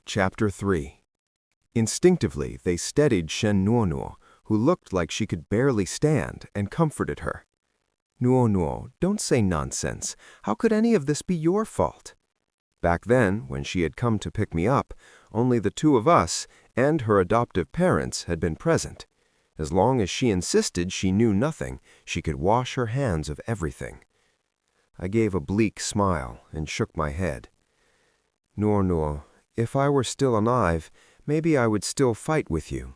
Chapter 3. Instinctively, they steadied Shen Nuo Nuo, who looked like she could barely stand, and comforted her. "Nuo Nuo, don't say nonsense. How could any of this be your fault?" Back then, when she had come to pick me up, only the two of us and her adoptive parents had been present. As long as she insisted she knew nothing, she could wash her hands of everything. I gave a bleak smile and shook my head. "Nuo Nuo, if I were still alive, maybe I would still fight with you.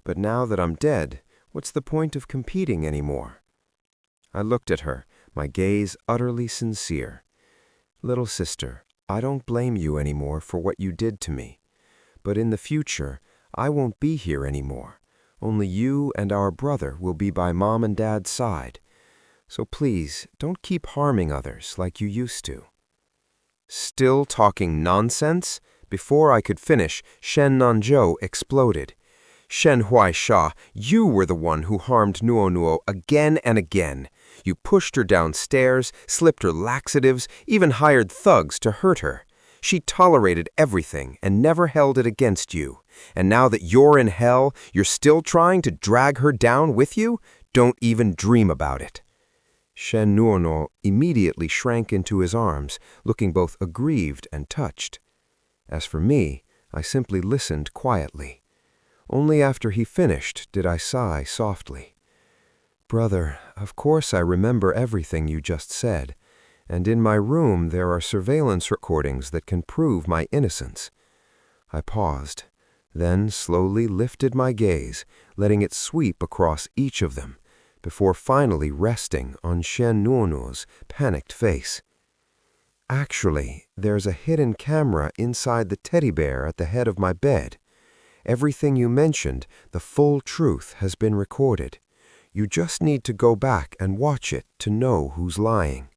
But now that I'm dead, what's the point of competing anymore?" I looked at her, my gaze utterly sincere. "Little sister, I don't blame you anymore for what you did to me. But in the future, I won't be here anymore. Only you and our brother will be by Mom and Dad's side. So please, don't keep harming others like you used to." Still talking nonsense? Before I could finish, Shen Nuo exploded. "Shen Huai Xia, you were the one who harmed Nuo Nuo again and again. You pushed her downstairs, slipped her laxatives, even hired thugs to hurt her. She tolerated everything and never held it against you. And now that you're in hell, you're still trying to drag her down with you? Don't even dream about it." Shen Nuo Nuo immediately shrank into his arms, looking both aggrieved and touched. As for me, I simply listened quietly. Only after he finished did I sigh softly. "Brother, of course I remember everything you just said, and in my room there are surveillance recordings that can prove my innocence." I paused, then slowly lifted my gaze, letting it sweep across each of them, before finally resting on Shen Nuo Nuo's panicked face. "Actually, there's a hidden camera inside the teddy bear at the head of my bed. Everything you mentioned, the full truth, has been recorded. You just need to go back and watch it to know who's lying."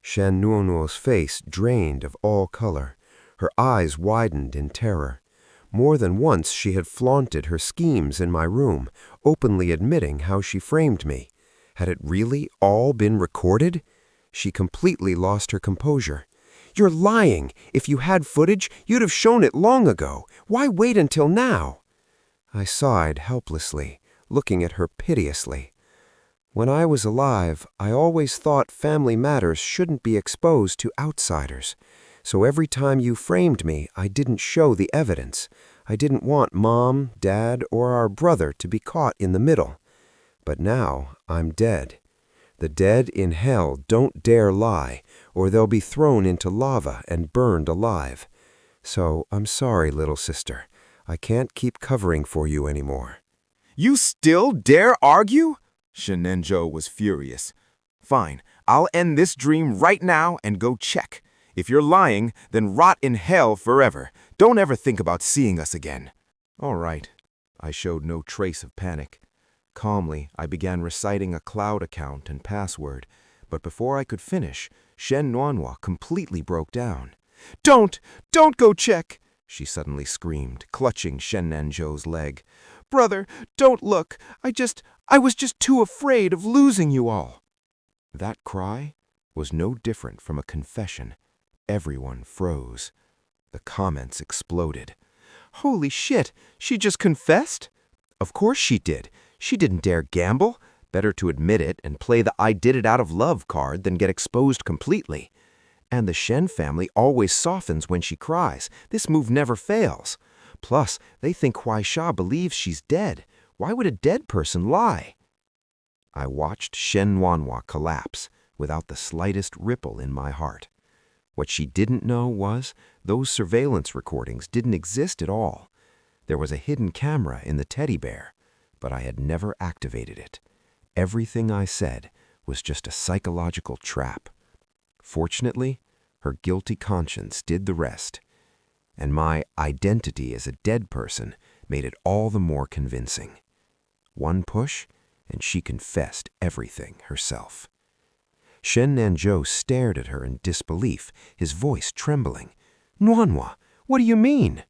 Shen Nuo Nuo's face drained of all color. Her eyes widened in terror. More than once she had flaunted her schemes in my room, openly admitting how she framed me. Had it really all been recorded? She completely lost her composure. "You're lying! If you had footage, you'd have shown it long ago. Why wait until now?" I sighed helplessly, looking at her piteously. "When I was alive, I always thought family matters shouldn't be exposed to outsiders. So every time you framed me, I didn't show the evidence. I didn't want Mom, Dad, or our brother to be caught in the middle. But now I'm dead. The dead in hell don't dare lie, or they'll be thrown into lava and burned alive. So I'm sorry, little sister. I can't keep covering for you anymore." "You still dare argue?" Shen Nuo was furious. "Fine, I'll end this dream right now and go check. If you're lying, then rot in hell forever. Don't ever think about seeing us again." "All right." I showed no trace of panic. Calmly, I began reciting a cloud account and password, but before I could finish, Shen Nuo Nuo completely broke down. Don't go check," she suddenly screamed, clutching Shen Nuo's leg. "Brother, don't look. I was just too afraid of losing you all." That cry was no different from a confession. Everyone froze. The comments exploded. "Holy shit, she just confessed?" "Of course she did. She didn't dare gamble. Better to admit it and play the 'I did it out of love' card than get exposed completely. And the Shen family always softens when she cries. This move never fails. Plus, they think Huai Xia believes she's dead. Why would a dead person lie?" I watched Shen Nuo Nuo collapse without the slightest ripple in my heart. What she didn't know was those surveillance recordings didn't exist at all. There was a hidden camera in the teddy bear, but I had never activated it. Everything I said was just a psychological trap. Fortunately, her guilty conscience did the rest, and my identity as a dead person made it all the more convincing. One push, and she confessed everything herself. Shen Nuo stared at her in disbelief, his voice trembling. "Nuo Nuo, what do you mean?"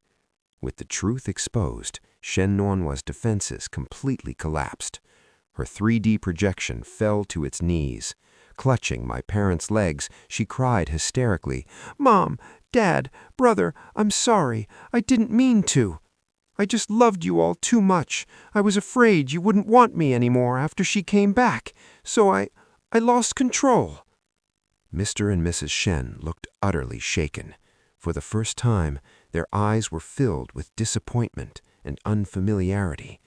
With the truth exposed, Shen Nuo Nuo's defenses completely collapsed. Her 3D projection fell to its knees. Clutching my parents' legs, she cried hysterically, "Mom, Dad, brother, I'm sorry. I didn't mean to. I just loved you all too much. I was afraid you wouldn't want me anymore after she came back, so I lost control." Mr. and Mrs. Shen looked utterly shaken. For the first time, their eyes were filled with disappointment and unfamiliarity.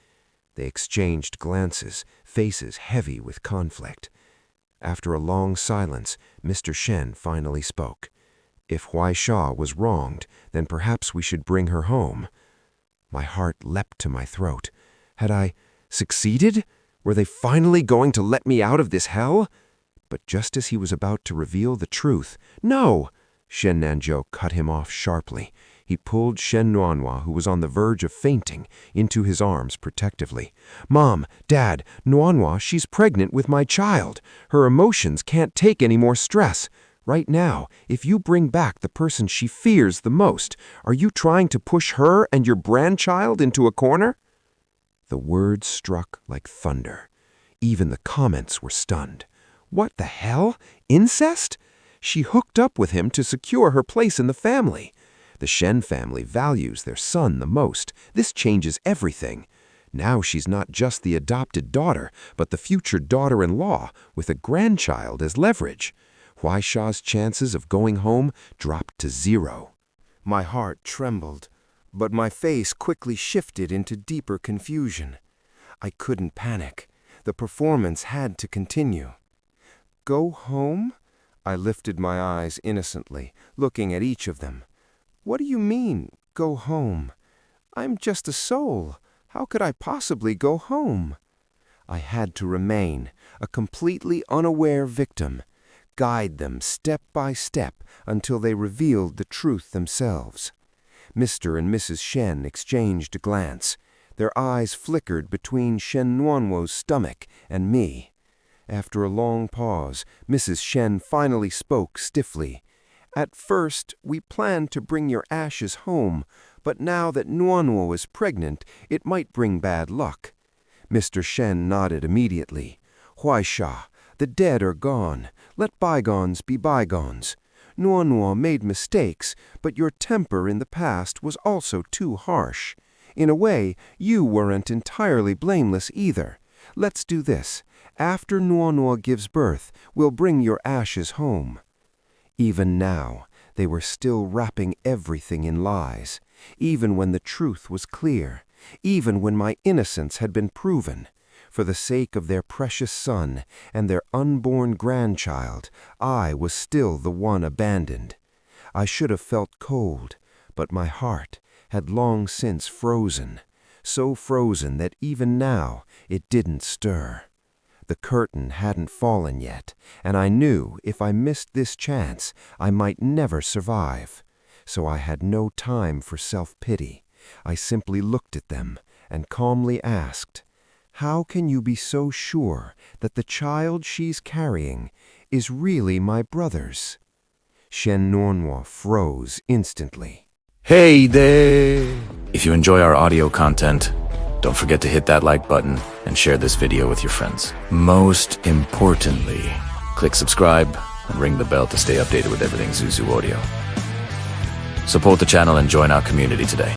They exchanged glances, faces heavy with conflict. After a long silence, Mr. Shen finally spoke. "If Huai Xia was wronged, then perhaps we should bring her home." My heart leapt to my throat. Had I succeeded? Were they finally going to let me out of this hell? But just as he was about to reveal the truth, "No!" Shen Nanzhou cut him off sharply. He pulled Shen Nuo Nuo, who was on the verge of fainting, into his arms protectively. "Mom, Dad, Nuo Nuo, she's pregnant with my child. Her emotions can't take any more stress. Right now, if you bring back the person she fears the most, are you trying to push her and your grandchild into a corner?" The words struck like thunder. Even the comments were stunned. What the hell? Incest? She hooked up with him to secure her place in the family. The Shen family values their son the most. This changes everything. Now she's not just the adopted daughter, but the future daughter-in-law with a grandchild as leverage. Huai Xia's chances of going home dropped to 0. My heart trembled, but my face quickly shifted into deeper confusion. I couldn't panic. The performance had to continue. "Go home?" I lifted my eyes innocently, looking at each of them. "What do you mean, go home? I'm just a soul. How could I possibly go home?" I had to remain a completely unaware victim, guide them step by step until they revealed the truth themselves. Mr. and Mrs. Shen exchanged a glance. Their eyes flickered between Shen Nuo Nuo's stomach and me. After a long pause, Mrs. Shen finally spoke stiffly. "At first, we planned to bring your ashes home, but now that Nuo Nuo is pregnant, it might bring bad luck." Mr. Shen nodded immediately. "Huai Xia, the dead are gone. Let bygones be bygones. Nuo Nuo made mistakes, but your temper in the past was also too harsh. In a way, you weren't entirely blameless either. Let's do this. After Nuo Nuo gives birth, we'll bring your ashes home." Even now, they were still wrapping everything in lies, even when the truth was clear, even when my innocence had been proven. For the sake of their precious son and their unborn grandchild, I was still the one abandoned. I should have felt cold, but my heart had long since frozen, so frozen that even now it didn't stir. The curtain hadn't fallen yet, and I knew if I missed this chance, I might never survive. So I had no time for self-pity. I simply looked at them and calmly asked, "How can you be so sure that the child she's carrying is really my brother's?" Shen Nuo Nuo froze instantly. Hey there! If you enjoy our audio content, don't forget to hit that like button and share this video with your friends. Most importantly, click subscribe and ring the bell to stay updated with everything Zuzu Audio. Support the channel and join our community today.